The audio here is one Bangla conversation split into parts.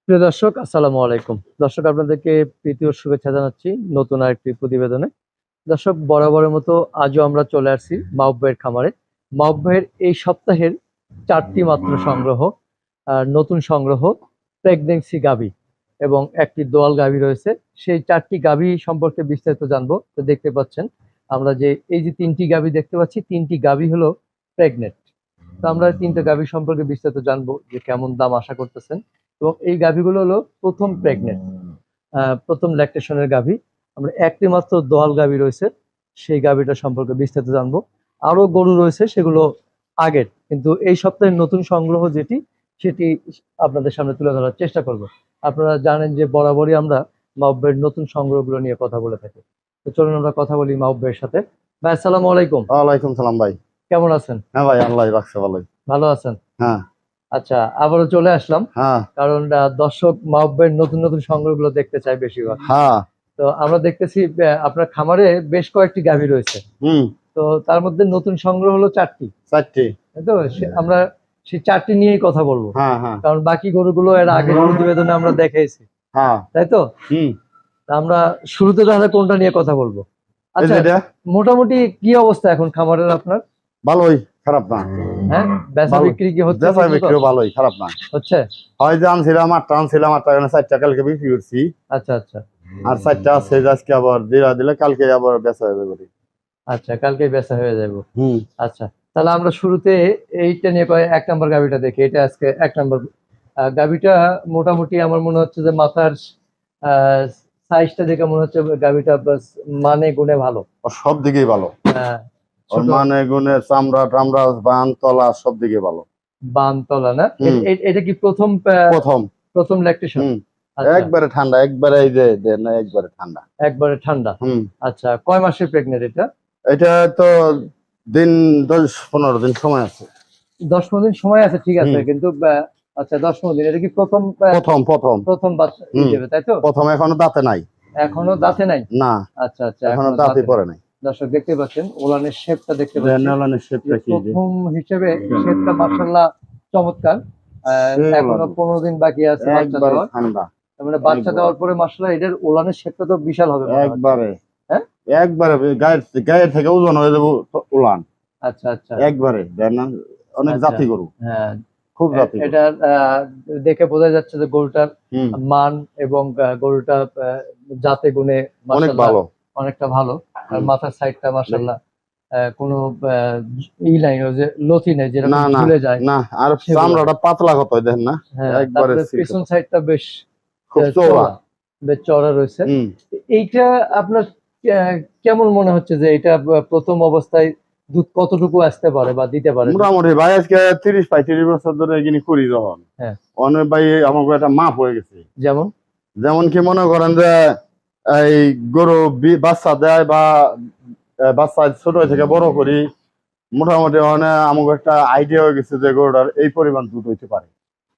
প্রিয় দর্শক, আসসালামু আলাইকুম। দর্শক, আপনাদেরকে প্রীতি ও শুভেচ্ছা জানাচ্ছি নতুন আরেকটি প্রতিবেদনে। দর্শক, বরাবরের মতো আজও আমরা চলে আসছি মাহবুব ভাইয়ের খামারে। মাহবুব ভাইয়ের এই সপ্তাহের 4টি মাত্র সংগ্রহ, নতুন সংগ্রহ প্রেগনেন্সি গাভী এবং একটি দোয়াল গাভী রয়েছে। সেই 4টি গাভী সম্পর্কে বিস্তারিত জানবো। তো দেখতে পাচ্ছেন আমরা যে এই যে 3টি গাভী দেখতে পাচ্ছি, 3টি গাভী হলো প্রেগনেন্ট। তো আমরা 3টে গাভী সম্পর্কে বিস্তারিত জানবো যে কেমন দাম আশা করতেছেন। এবং এই গাভীগুলো হলো প্রথম প্রেগনেন্ট, প্রথম ল্যাকটেশনের গাভী। আমরা একটি মাত্র দোয়াল গাভী রয়েছে, সেই গাভীটা সম্পর্কে বিস্তারিত জানবো। আরো গরু রয়েছে, সেগুলো আগের, কিন্তু এই সপ্তাহের নতুন সংগ্রহ যেটি, সেটি আপনাদের সামনে তুলে ধরার চেষ্টা করব। আপনারা জানেন যে বরাবরই আমরা মাহবুব ভাইয়ের নতুন সংগ্রহগুলো নিয়ে কথা বলে থাকি। তো চলুন আমরা কথা বলি মাহবুব ভাইয়ের সাথে। ভাই, আসসালামু আলাইকুম। ওয়ালাইকুম সালাম ভাই। কেমন আছেন? হ্যাঁ ভাই, আল্লাহ রাখছে ভালোই। ভালো আছেন? হ্যাঁ। আচ্ছা, আবারও চলে আসলাম, হ্যাঁ। কারণ দর্শক মাহবুব ভাইয়ের নতুন নতুন সংগ্রহগুলো দেখতে চায় বেশিরভাগ। হ্যাঁ। তো আমরা দেখতেছি আপনার খামারে বেশ কয়েকটি গাভী রয়েছে। তো তার মধ্যে নতুন সংগ্রহ হলো 4টি। তাই তো? আমরা সেই 4টি নিয়েই কথা বলবো। হ্যাঁ হ্যাঁ। কারণ বাকি গরুগুলো এর আগের প্রতিবেদনে আমরা দেখাইছি। হ্যাঁ। তাই তো? তা আমরা শুরুতে তাহলে কোনটা নিয়ে কথা বলবো? আচ্ছা, মোটামুটি কি অবস্থা এখন খামারের আপনার? ভালোই, খারাপ না। হ্যাঁ, বেচা বিক্রি কি হচ্ছে? বেচা বিক্রি ভালোই, খারাপ না হচ্ছে। হয় যে আনছিলাম 8টা, 4টা কালকে বিক্রি করছি। আচ্ছা আচ্ছা। আর 4টা আছে, আজকে আবার দিলে কালকে আবার বেচা হয়ে যাবে। আচ্ছা, কালকে বেচা হয়ে যাবে। আচ্ছা, তাহলে আমরা শুরুতে এইটা নিয়ে 1 নম্বর গাভীটা দেখি। এটা আজকে 1 নম্বর গাভীটা। মোটামুটি আমার মনে হচ্ছে যে মাথার সাইজটা দেখে মনে হচ্ছে গাভীটা মানে গুণে ভালো, সব দিকেই ভালো। হ্যাঁ, মানে গুণে চামড়া টামড়া বান তলা সব দিকে ভালো। বান তলা না? এটা কি প্রথম প্রথম প্রথম ল্যাকটেশন? একবারে ঠান্ডা, একবারে এই যে না, একবারে ঠান্ডা, একবারে ঠান্ডা। আচ্ছা, কয় মাসের প্রেগনেন্ট এটা? এটা তো 10-15 দিন সময় আছে। 10-15 দিন সময় আছে, ঠিক আছে, কিন্তু আচ্ছা 10-15 দিন। এটা কি প্রথম প্রথম বাচ্চা হিসেবে, তাই তো? প্রথম, এখনো দাঁতে নাই। এখনো দাঁতে নাই? না। আচ্ছা আচ্ছা, এখনো দাঁতে পড়ে নাই। দর্শক দেখতে পাচ্ছেন ওলানের শেপটা, দেখতে পাচ্ছেন ওলানের শেপটা কি প্রথম হিসেবে শেপটা মাশাআল্লাহ চমৎকার। এখনো 15 দিন বাকি আছে বাচ্চা দেওয়ার। ঠান্ডা, মানে বাচ্চা দেওয়ার পরে মাশাআল্লাহ এটার ওলানের শেপটা তো বিশাল হবে একবারে। হ্যাঁ, একবারে গায়ের থেকে ওজন হয়ে যাবে ওলান। আচ্ছা আচ্ছা, একবারে দেখেন, অনেক জাতি গরু। হ্যাঁ, খুব জাতি। এটা দেখে বোঝা যাচ্ছে যে গরুটার মান এবং গরুটা জাতে গুণে অনেক ভালো, অনেকটা ভালো। আর মাথার সাইডটা মাশাআল্লাহ কোনো ই নাই, যে লতি নাই যেটা ঝুলে যায় না। আর চামড়াটা পাতলা কত দেখেন না, একবারে। পিছন সাইডটা বেশ চওড়া, বেশ চওড়া রয়েছে। এইটা আপনার কেমন মনে হচ্ছে যে এটা প্রথম অবস্থায় দুধ কতটুকু আসতে পারে বা দিতে পারে? মোটামুটি ভাই আজকে 30-35 বছর ধরে এখানে করি যখন, অনেক ভাই আমাকে একটা মাপ হয়ে গেছে। যেমন কি মনে করেন যে এই গরু বাচ্চা দেয় বা বাচ্চা ছোট থেকে বড় করি, মোটামুটি আমাকে একটা আইডিয়া হয়ে গেছে যে গরুটার এই পরিমাণ দুধ হইতে পারে।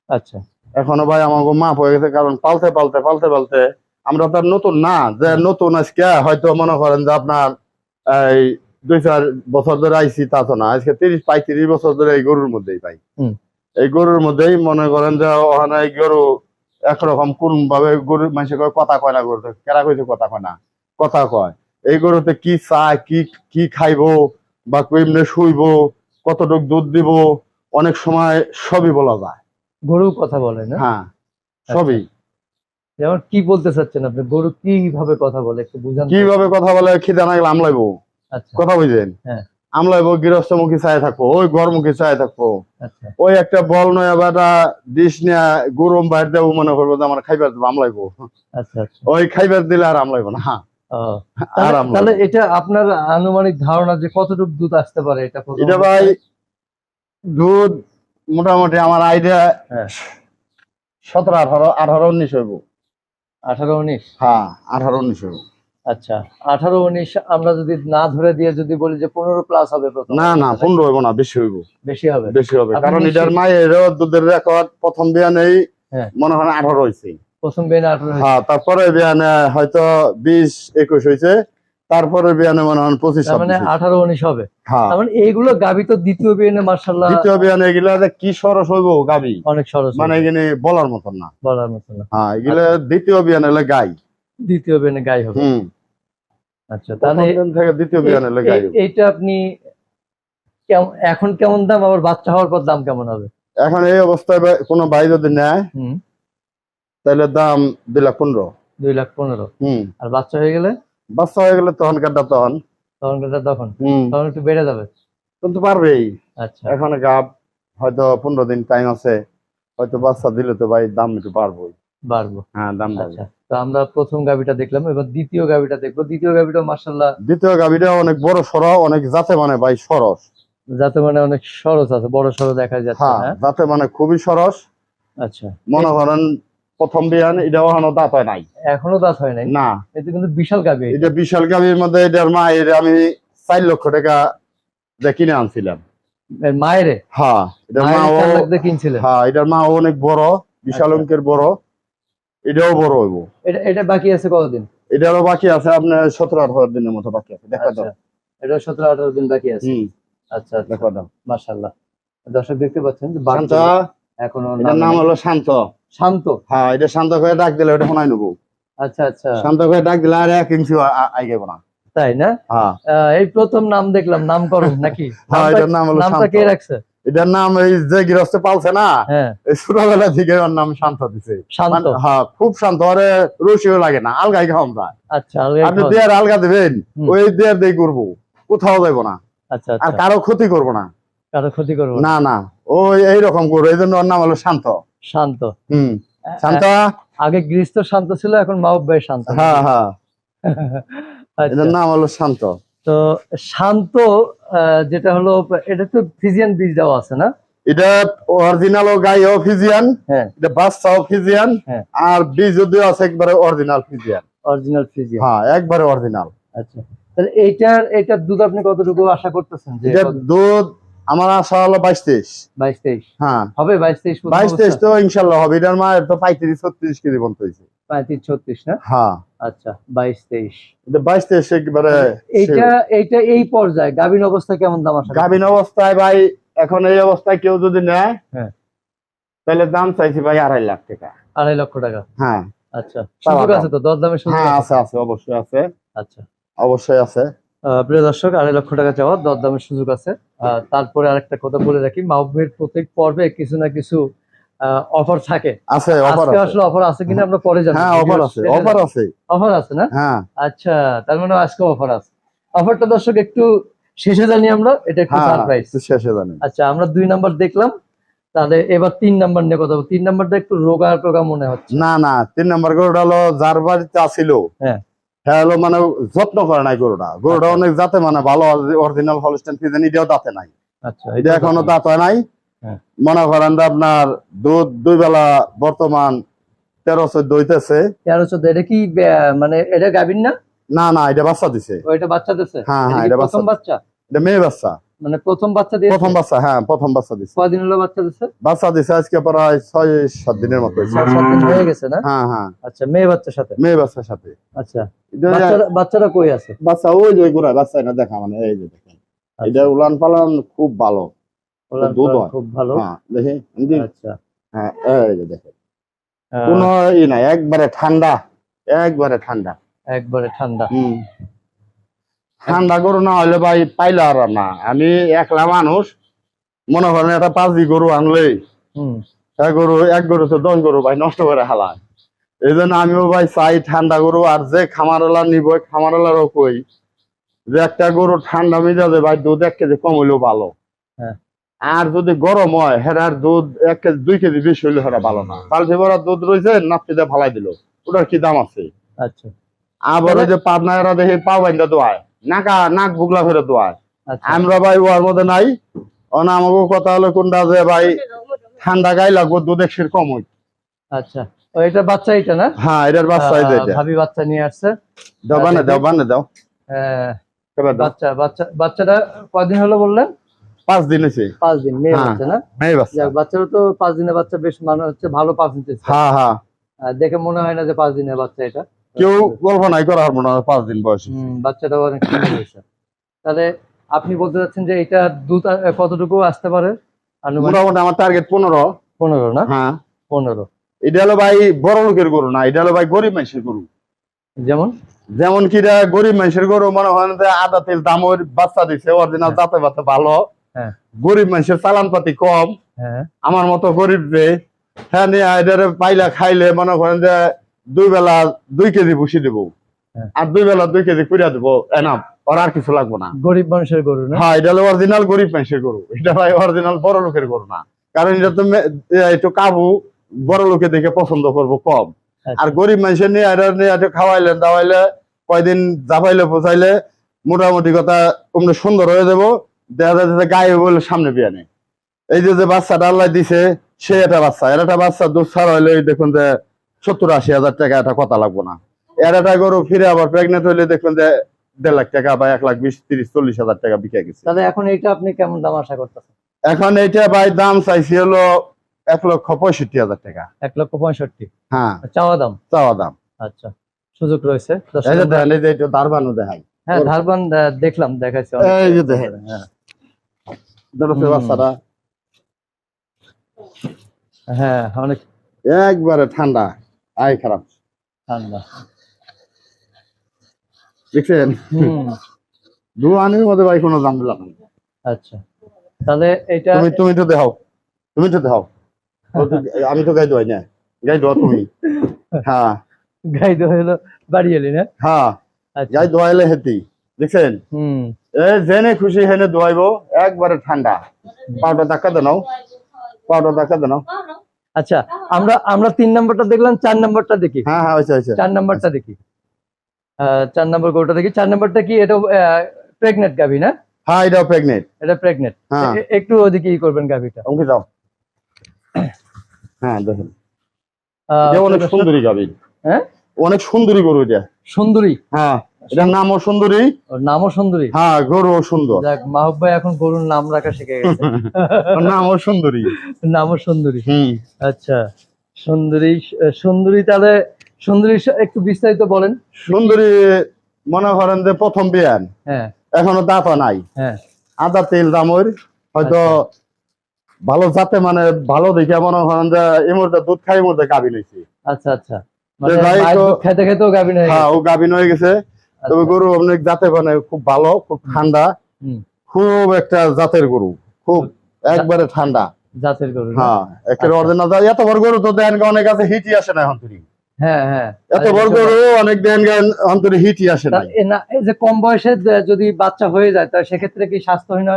আচ্ছা, এখনো ভাই আমাকে মাপ হয়ে গেছে, কারণ পালতে পালতে পালতে পালতে আমরা তো নতুন না, যে নতুন আজকে হয়তো মনে করেন যে আপনার এই 2-4 বছর ধরে আইসি, তা তো না। আজকে 30-35 বছর ধরে এই গরুর মধ্যেই পাই। এই গরুর মধ্যেই মনে করেন যে ওখানে এই গরু একরকম কোন ভাবে গরু মানুষের কথা কয় না, গরু কেরা কইছে কথা কয় না, কথা কয়। এই গরুতে কি চায়, কি খাইবো বা কেমনে শুইবো, কতটুক দুধ দিব, অনেক সময় সবই বলা যায়। গরু কথা বলে না? হ্যাঁ, সবই। যেমন কি বলতে চাচ্ছেন আপনি? গরু কিভাবে কথা বলে একটু বুঝান। কিভাবে কথা বলে? খিদা না গেলে আমলাইবো, কথা বুঝেন, আমলাইবো, গৃহস্থমুখী চাই থাকবো, ওই ঘরমুখী চাই থাকবো। ওই একটা বল নয় বা ডিশ নিয়ে গরম বাইর দেবো, মনে করবো যে আমার খাইবার দেবো, আমলাইবো। ওই খাইবার দিলে আর আমলাইবো না। তাহলে এটা আপনার আনুমানিক ধারণা যে কতটুকু দুধ আসতে পারে? এটা ভাই দুধ মোটামুটি আমার আইডিয়া 17-18-19 হইব। 18-19? হ্যাঁ, 18-19 হইব। আচ্ছা, 18-19 আমরা যদি না ধরে দিয়ে যদি বলি যে 15 প্লাস হবে? না না, 15 হইব না, বেশি হইব। বেশি হবে? বেশি হবে, কারণ এটার মায়ের দুধের রেকর্ড প্রথম বিয়ানেই মনে হয় 18 হয়েছে। প্রথম বিয়ানে 18? হ্যাঁ, তারপরে বিয়ানে হয়তো 20-21 হয়েছে, তারপরে বিয়ানে মনে হয় 25 তার মানে 26। 18-19 হবে। হ্যাঁ তার মানে এইগুলো গাবি তো দ্বিতীয় বিয়ানে মাশাআল্লাহ দ্বিতীয় বিয়ানে এগুলা যে কি সরস হইব গাবি, অনেক সরস মানে হবে, এখানে বলার মতন না। বলার মতো না। হ্যাঁ এগুলা দ্বিতীয় বিয়ানে হলে গাই। দ্বিতীয় বিয়ানে গাই হবে। হুম, আচ্ছা, তাহলে প্রথম দিন থেকে দ্বিতীয় বিয়ানে হলে গাই হবে। এইটা আপনি এখন কেমন দাম, আবার বাচ্চা হওয়ার পর দাম কেমন হবে? এখন এই অবস্থায় কোনো ভাই যদি নেয় হুম, তাহলে দাম 2,15,000। 2,15,000। হুম, আর বাচ্চা হয়ে গেলে বাচ্চা হয়ে গেলে তখন কাটা তখন। তখন তখন হুম, তখন একটু বেড়ে যাবে। কিন্তু পারবেই। আচ্ছা, এখন গাব হয়তো 15 দিন টাইম আছে, হয়তো বাচ্চা দিলে তো ভাই দাম একটু বাড়বই। বাড়বো। হ্যাঁ দাম বাড়বে। আচ্ছা, তো আমরা প্রথম গাবিটা দেখলাম, এবার দ্বিতীয় গাবিটা দেখবো। দ্বিতীয় গাবিটা মাশাআল্লাহ দ্বিতীয় গাভীটা অনেক বড় সড়, অনেক জাতে মানে ভাই সরস। যাতে মানে অনেক সরস আছে, বড় সরো দেখা যাচ্ছে। হ্যাঁ হ্যাঁ, জাতে মানে খুবই সরস। আচ্ছা। মনে করেন প্রথম বিয়ান এটা এখনো দাঁত হয় নাই। এখনো দাঁত হয় নাই? না এটা কিন্তু বিশাল গাবি। এটা বিশাল গাভীর মধ্যে এটার মা এর আমি 4 লক্ষ টাকা দিয়ে কিনে আনছিলাম। মায়েরে হ্যাঁ এটার মা 4 লাখ দিয়ে কিনছিলেন? হ্যাঁ এটার মা অনেক বড়, বিশাল আচ্ছা। অঙ্কের বড়। এটাও বড় হইব। এটা বাকি আছে কতদিন? এটারও বাকি আছে আপনার 17-18 দিনের মতো বাকি আছে। দেখা দাও। আচ্ছা, এটা 17-18 দিন বাকি আছে। হুম, আচ্ছা, আচ্ছা, দেখা দাও। মাশাআল্লাহ। দর্শক দেখতে পাচ্ছেন যে শান্ত, বাচ্চা এখনো এটার নাম হলো শান্ত। শান্ত। হ্যাঁ এটা শান্ত করে ডাক দিলে ওটা শোনাই নেবো। আচ্ছা, আচ্ছা, শান্ত করে ডাক দিলে আর 1 ইঞ্চি আইগেব না। তাই না? হ্যাঁ এই প্রথম নাম দেখলাম, নামকরণ নাকি? হ্যাঁ এটার নাম হলো নামটা শান্ত। কে রাখছে? এটার নাম এই যে গৃহস্থ পালছে না, হ্যাঁ, এই ছোটবেলা থেকে ওর নাম শান্ত দিছে। শান্ত। হ্যাঁ খুব শান্ত, ওরে রুচিও লাগে না, আলগাই খাওয়াম যায়। আচ্ছা, আলগা আপনি খাওয়া। দেয়ার আলগা দিবেন, হুম। ওই দেয়ার দিয়ে করবো, কোথাও যাইবো না, আচ্ছা, আর আচ্ছা, কারো ক্ষতি করবো না। কারো ক্ষতি করবো না। না না ওই এইরকম করবো, এই জন্য ওর নাম হলো শান্ত। শান্ত। হুম, শান্ত। আগে গৃহস্থ শান্ত ছিল, এখন মাহবুব ভাই শান্ত। হ্যাঁ হ্যাঁ আচ্ছা, এটার নাম হলো শান্ত। তো শান্ত যেটা হলো, এটা তো ফিজিয়ান বীজ দেওয়া আছে না? এটা অরিজিনাল গাইও ফিজিয়ান, হ্যাঁ, এটা বাচ্চাও ফিজিয়ান, হ্যাঁ, আর বীজ যদিও আছে একবারে অরিজিনাল ফিজিয়ান। Original Friesian. হ্যাঁ একবারে অরিজিনাল। আচ্ছা, তাহলে এইটার দুধ আপনি কতটুকু আশা করতেছেন? যে এটার দুধ আমার আশা হলো 22-23। 22-23 হ্যাঁ হবে? 22-23 22-23 তো ইনশাল্লাহ হবে। এটার মায়ের তো 35-36 কেজি পর্যন্ত হয়েছে। 35-36 না? হ্যাঁ আচ্ছা, 22-23। এটা 22-23 একেবারে এইটা এই পর্যায়ে গাভীন অবস্থা কেমন দাম আশা করতেছেন? গাভীন অবস্থায় ভাই, এখন এই অবস্থায় কেউ যদি নেয় হ্যাঁ, তাহলে দাম চাইছি ভাই 2.5 লাখ টাকা। 2.5 লক্ষ টাকা? হ্যাঁ আচ্ছা, সুযোগ আছে তো, দরদামের সুযোগ হ্যাঁ আছে? আছে আছে অবশ্যই আছে, আচ্ছা, অবশ্যই আছে। প্রিয় দর্শক, 2.5 লক্ষ টাকা চাওয়া, দরদামের সুযোগ আছে। তারপরে আরেকটা কথা বলে রাখি, মাহবুবের প্রত্যেক পর্বে কিছু না কিছু অফার থাকে। আছে অফার আজকে আছে। আসলে অফার আছে কিনা আমরা পরে জানবো। হ্যাঁ অফার আছে, অফার আছে। অফার আছে না? হ্যাঁ আচ্ছা, তার মানে আজকে অফার আছে। অফারটা দর্শক একটু শেষে জানি আমরা, এটা একটু হ্যাঁ সারপ্রাইজ। শেষে জানি। আচ্ছা, আমরা 2 নাম্বার দেখলাম, তাহলে এবার 3 নাম্বার নিয়ে কথা বলবো। 3 নাম্বারটা একটু রোগা টোগা মনে হচ্ছে। না না 3 নাম্বার গরুটা হলো যার বাড়িতে আসিল, হ্যাঁ, হ্যাঁ হলো মানে যত্ন করে নাই গরুটা। গরুটা আচ্ছা। অনেক জাতে মানে ভালো, অরিজিনাল হলস্টাইন ফ্রিজিয়ান, এটাও দাঁতে নাই। আচ্ছা, এটা এখনো দাঁত হয় নাই। হ্যাঁ। মনে করেন যে আপনার দুধ 2 বেলা বর্তমান 13-14 হইতেছে। 13-14, এটা কি মানে এটা গাভীর না? না না এটা বাচ্চা দিছে। ওইটা বাচ্চা দিছে? হ্যাঁ হ্যাঁ এটা এটা প্রথম বাচ্চা? এটা মেয়ে বাচ্চা। মানে প্রথম বাচ্চা দিয়েছে? প্রথম বাচ্চা, হ্যাঁ প্রথম বাচ্চা দিছে। কয়দিন হলো বাচ্চা দিছে? বাচ্চা দিছে আজকে প্রায় 6-7 দিনের মতো হয়েছে। 6-7 দিন হয়ে গেছে না? হ্যাঁ হ্যাঁ আচ্ছা, মেয়ে বাচ্চার সাথে? মেয়ে বাচ্চার সাথে। আচ্ছা, বাচ্চারা কই আছে? বাচ্চা ওই যে গোড়ায়, বাচ্চা না দেখা মানে এই যে দেখেন, এটা উলান পালান খুব ভালো, ওলান দুধ পালান হয় খুব ভালো। হ্যাঁ দেখি। আচ্ছা, হ্যাঁ এই যে দেখেন, আহ, কোনো ই নাই, একবারে ঠান্ডা, একবারে ঠান্ডা। একবারে ঠান্ডা। ঠান্ডা গরু না হলে ভাই পাইলে আর না। আমি একলা মানুষ, মনে করেন একটা 5 গরু আনলেই হুম, এক গরু তো 10 গরু ভাই নষ্ট করে হালায়। এই জন্য আমিও ভাই চাই ঠান্ডা গরু। আর যে খামারওয়ালা নিব, খামারওয়ালারও কই যে একটা গরু ঠান্ডা মেজাজে ভাই দুধ 1 কেজি কম হইলেও ভালো। হ্যাঁ, আর যদি গরম হয় হেরার দুধ 1 কেজি 2 কেজি বেশি হইলে হেরা ভালো না। বালতি ভরা দুধ রয়েছে, নাপতিতে ফালাই দিল, ওটার কি দাম আছে? আচ্ছা, আবার ওই যে পাবনায়রা দেখি পা বাইন্দা দোয়ায়, নাক বুগলা ফেরে দোয়ায়। আচ্ছা, আমরা ভাই ওর মধ্যে নাই। আমাকে কথা হলো কোনটা যে ভাই ঠান্ডা গায়ে লাগবো, দুধ 1 কম হই। আচ্ছা, এটা বাচ্চা, এটা না? হ্যাঁ এটার বাচ্চা এই যে এটা। ভাবি বাচ্চা নিয়ে আসছে। দাও বানে দাও বানে দাও। এবার দাও। বাচ্চাটা কয়দিন হলো বললেন? 5 দিন হয়েছে। 5 দিন, মেয়ে হ্যাঁ, বাচ্চা না? মেয়ে বাচ্চা। যাক, বাচ্চারও তো 5 দিনের বাচ্চা, বেশ মানে হচ্ছে ভালো পার্সেন্টেজ। হ্যাঁ হ্যাঁ দেখে মনে হয় না যে 5 দিনের বাচ্চা এটা। কেউ কল্পনাই করা পারবো না 5 দিন বয়সে। বাচ্চাটাও অনেক সুন্দর হয়েছে। তাহলে আপনি বলতে চাচ্ছেন যে এটা দুধ কতটুকু আসতে পারে আনুমানিক? মোটামুটি আমার টার্গেট 15। 15 না? হ্যাঁ 15। এটা হলো ভাই বড় লোকের গরু না, এটা হলো ভাই গরিব মানুষের গরু। যেমন যেমন কি এটা গরিব মানুষের গরু মনে হয় যে আদা তেল দামের বাচ্চা দিচ্ছে, অরিজিনাল জাতে বাতে ভালো। হ্যাঁ গরিব মানুষের চালান পাতি কম, হ্যাঁ আমার মতো গরিব যে হ্যাঁ নিয়ে এটারে পাইলা খাইলে মনে করেন যে 2 বেলা 2 কেজি ভুসি দেবো, হ্যাঁ। আর 2 বেলা 2 কেজি কুড়া দেবো, এনাম। ওর আর কিছু লাগবে না। গরিব মানুষের গরু না? হ্যাঁ এটা হলো অরিজিনাল গরিব মানুষের গরু, এটা ভাই অরিজিনাল বড় লোকের গরু না। কারণ এটা তো একটু কাবু বড় লোকে দেখে পছন্দ করবো কম। আর গরিব মানুষের নিয়ে এটা খাওয়াইলেন দাওয়াইলে কয়দিন জাপাইলে পোচাইলে মোটামুটি কথা তোমরা সুন্দর হয়ে যাবো। দেখা যাচ্ছে গায়ে বলে সামনে বিয়ে নেই। এই যে বাচ্চাটা আল্লাহ দিছে সে একটা বাচ্চা, এর একটা বাচ্চা দুধ ছাড়া হইলে দেখুন যে 70-80 হাজার টাকা একটা কথা লাগবো না। এর একটা গরু ফিরে আবার প্রেগনেন্ট হইলে দেখবেন যে 1.5 লাখ টাকা বা 1,20,30,40 হাজার টাকা বিকে গেছে। তাহলে এখন এটা আপনি কেমন দাম আশা করতেছেন? এখন এইটা ভাই দাম চাইছি হলো 1,65,000 টাকা। 1,65,000? হ্যাঁ চাওয়া দাম? চাওয়া দাম। আচ্ছা, সুযোগ রয়েছে। এই যে দেখেন, এই যে একটু দারবানও দেখাই। হ্যাঁ ধারবান দেখলাম, দেখাইছে। এই যে দেখেন, হ্যাঁ দেখো বাচ্চাটা হ্যাঁ অনেক একবারে ঠান্ডা, আই খারাপ ঠান্ডা। দেখছেন দুয়ানির মধ্যে ভাই কোনো দাম দিলাম না। আচ্ছা তাহলে এটা তুমি তো দেখাও, তুমি তো দেখাও। আমি তো গাই দোয়াই না, গাই দোয়া তুমি। হ্যাঁ গাই দো হলো বাড়ি এলি না? হ্যাঁ গাই দোয়াইলে হেতি দেখছেন। জেনে খুশি হেনে দোয়াইবো, একবারে ঠান্ডা। পাউডার ধাক্কা দেনাও, পাউডার ধাক্কা দেনাও। আচ্ছা আমরা 3 নম্বরটা দেখলাম, 4 নম্বরটা দেখি। হ্যাঁ হ্যাঁ হয়েছে হয়েছে। 4 নম্বরটা দেখি। 4 নম্বর গরুটা দেখি। 4 নম্বরটা কি এটা প্রেগনেন্ট গাভী না? হ্যাঁ এটাও প্রেগনেন্ট। এটা প্রেগনেন্ট। একটু ওদিকে ই করবেন গাভীটা। ওকে যাও। হ্যাঁ দেখেন অনেক সুন্দরী গাভী। হ্যাঁ অনেক সুন্দরী গরু এটা। সুন্দরী? হ্যাঁ এটার নামও সুন্দরী। নামও সুন্দরী? হ্যাঁ গরুও সুন্দর। যাক, মাহবুব ভাই এখন গরুর নাম রাখা শিখে গেছে। নামও সুন্দরী। নামও সুন্দরী। আচ্ছা সুন্দরী। সুন্দরী তাহলে সুন্দরী একটু বিস্তারিত বলেন। সুন্দরী মনে করেন যে প্রথম বিয়ান, হ্যাঁ এখনো দাঁতও নাই। হ্যাঁ আদা তেল দামর হয়তো ভালো জাতে, মানে ভালো দেখে মনে করেন যে এই মুহূর্তে দুধ খাই মুহূর্তে গাভিন হয়েছে। আচ্ছা আচ্ছা, মানে খেতে খেতেও গাভিন হয়ে গেছে। হ্যাঁ ও গাভিন হয়ে গেছে। তবে গরু অনেক জাতে, মানে খুব ভালো, খুব ঠান্ডা, খুব একটা জাতের গরু, খুব একবারে ঠান্ডা জাতের গরু। হ্যাঁ একেবারে অরিজিনাল। এত বড় গরু তো দেখেন অনেক আছে, হিটই আসে না এখন তুই। হ্যাঁ হ্যাঁ এত বড় গরু অনেক দেখেন অন্তরে হিটই আসে না। এই যে কম বয়সে যদি বাচ্চা হয়ে যায় তা সেক্ষেত্রে কি স্বাস্থ্যহীন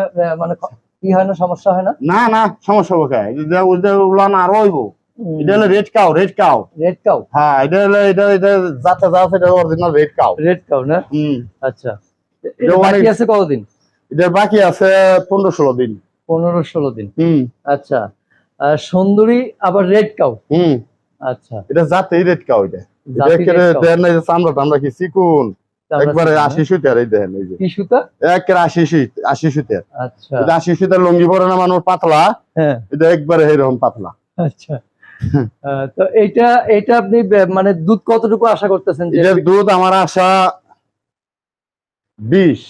মানে কি হয় না, সমস্যা হয় না? না না সমস্যা হবে, ওগুলা না আরো হইব। এটা হলো red cow. Red cow? Red cow? হ্যাঁ এটা হলো এটা জাতে জাতে এটা original red cow. Red cow না? আচ্ছা বাকি আছে কতদিন? এটা বাকি আছে 15-16 দিন। 15-16 দিন। আচ্ছা সুন্দরী আবার রেড কাউ। আচ্ছা এটা জাতেই রেড কাউ। এটা দেখেন না যে চামড়াটা আমরা কি চিকুন, একবারে 80 সুতার। এই দেখেন এই যে কি সুতা? একেবারে 80 সুতার। আচ্ছা এটা 80 সুতার লুঙ্গি পরে না মানুষ পাতলা, হ্যাঁ এটা একবারে এরকম পাতলা। আচ্ছা তো এইটা আপনি মানে দুধ কতটুকু আশা করতেছেন? যে এটার দুধ আমার আশা 20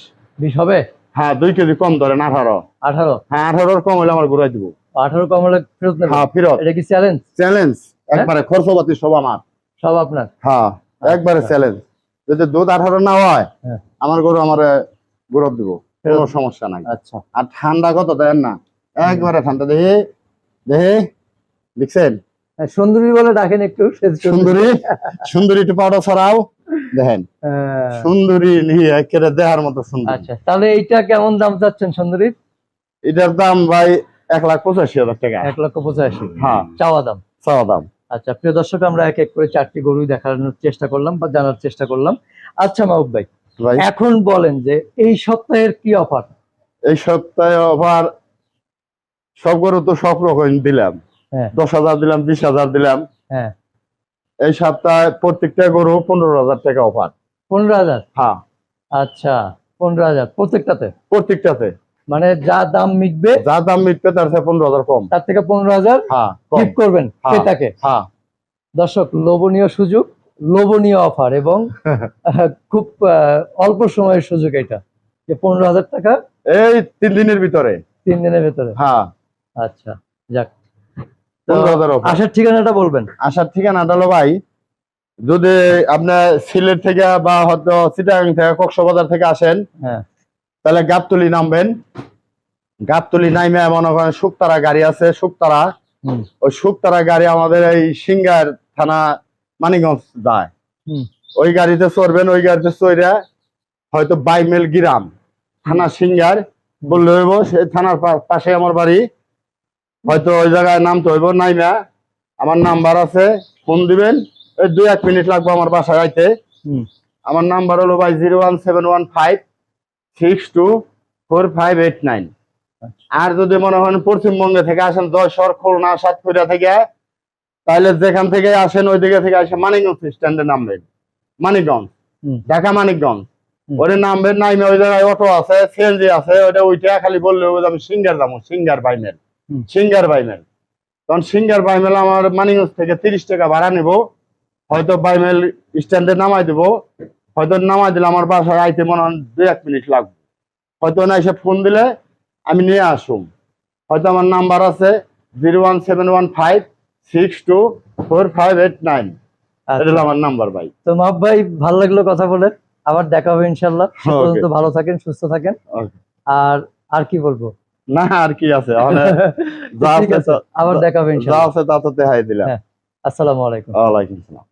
হবে। হ্যাঁ 2 কেজি কম ধরেন 18। হ্যাঁ 18 কম হলে আমার ঘুরাই দিব। 18 কম হলে ফেরত নেবেন? হ্যাঁ ফেরত। এটা কি চ্যালেঞ্জ? চ্যালেঞ্জ একবারে, খরচপাতি সব আমার, সব আপনার? হ্যাঁ একবারে চ্যালেঞ্জ। যদি দুধ 18 না হয় আমার গরু আমার ঘুরত দিব, কোনো সমস্যা নাই। আচ্ছা আর ঠান্ডা কত দেন না, একবারে ঠান্ডা। দেখে দেখে দেখছেন সুন্দরী বলে ডাকেন একটু। সুন্দরী সুন্দরী একটু পাউডার ছড়াও, দেখেন সুন্দরী নিয়ে একেবারে দেহার মতো সুন্দর। আচ্ছা তাহলে এইটা কেমন দাম চাচ্ছেন সুন্দরীর? এটার দাম ভাই 1,85,000 টাকা। 1,85,000? হ্যাঁ চাওয়া দাম। চাওয়া দাম। আচ্ছা প্রিয় দর্শক, আমরা এক এক করে 4টি গরু দেখানোর চেষ্টা করলাম বা জানার চেষ্টা করলাম। আচ্ছা মাহবুব ভাই এখন বলেন যে এই সপ্তাহের কি অফার? এই সপ্তাহে অফার সব গরু তো সব রকম দিলাম, 10,000 দিলাম, 20,000 দিলাম। হ্যাঁ এই সপ্তাহে প্রত্যেকটা গরু 15,000 টাকা অফার। 15,000? হ্যাঁ আচ্ছা 15,000 প্রত্যেকটাতে? প্রত্যেকটাতে মানে যা দাম মিটবে, যা দাম মিটবে তার থেকে 15,000 কম। তার থেকে 15,000 হ্যাঁ গিফট করবেন ক্রেতাকে। হ্যাঁ দর্শক লোভনীয় সুযোগ, লোভনীয় অফার এবং খুব অল্প সময়ের সুযোগ এটা, যে 15,000 টাকা এই 3 দিনের ভিতরে। 3 দিনের ভেতরে। হ্যাঁ, আচ্ছা, যাক। তো 15,000 offer। আসার ঠিকানাটা বলবেন। আসার ঠিকানাটা হলো ভাই, যদি আপনার সিলেট থেকে বা হয়তো চিটাগাং থেকে কক্সবাজার থেকে আসেন, হ্যাঁ, তাহলে গাবতলী নামবেন। গাবতলী নামে মনে করেন শুকতারা গাড়ি আছে, শুকতারা, হুম, ওই শুকতারা গাড়ি আমাদের এই সিঙ্গার থানা মানিকগঞ্জ যায়। হুম, ওই গাড়িতে চড়বেন, ওই গাড়িতে চড়ে হয়তো 22 মাইল গ্রাম থানা সিঙ্গার বললে হইব, সেই থানার পাশে আমার বাড়ি। হয়তো ওই জায়গায় নামতে হইব, নাইমা আমার নাম্বার আছে, ফোন দিবেন। এই 2-1 মিনিট লাগবে আমার বাসায় আইতে। হুম। আমার নাম্বার হলো ভাই 01715624589। আর যদি মনে হয় পশ্চিমবঙ্গে থেকে আসেন, যশোর, খুলনা, সাতক্ষীরা থেকে, তাহলে যেখান থেকে আসেন ওই দিকে থেকে আসে মানিকগঞ্জ স্ট্যান্ডে নামবেন। মানিকগঞ্জ, হুম, ঢাকা মানিকগঞ্জ, হুম। ওটা নামবেন। নামে ওই জায়গায় অটো আছে, সিএনজি আছে, ওইটা ওইটা খালি বললে আমি সিঙ্গার যাবো, সিঙ্গার বাইমেল, হুম। সিঙ্গার বাইমেল। তখন সিঙ্গার বাইমেল আমার মানিকগঞ্জ থেকে 30 টাকা ভাড়া নিব। হয়তো বাইমেল স্ট্যান্ডে নামাই দেবো, হয়তো নামাই দিলে আমার বাসায় আইতে মনে হয় 2-1 মিনিট লাগবে। হয়তো না এসে ফোন দিলে আমি নিয়ে আসুম। হয়তো আমার নাম্বার আছে 01715624589। এটা আচ্ছা। হলো আমার নাম্বার ভাই। তো মাহবুব ভাই, ভালো লাগলো কথা বলে। আবার দেখা হবে ইনশাল্লাহ। সে Okay. পর্যন্ত ভালো থাকেন, সুস্থ থাকেন। Okay. আর আর কি বলবো? না আর কি আছে, যা ঠিক আছে আছে, আবার দেখা হবে যা ইনশাল্লাহ। আছে তা তো দেখাই দিলাম। হ্যাঁ, আসসালামু আলাইকুম। ওয়ালাইকুম আসসালাম।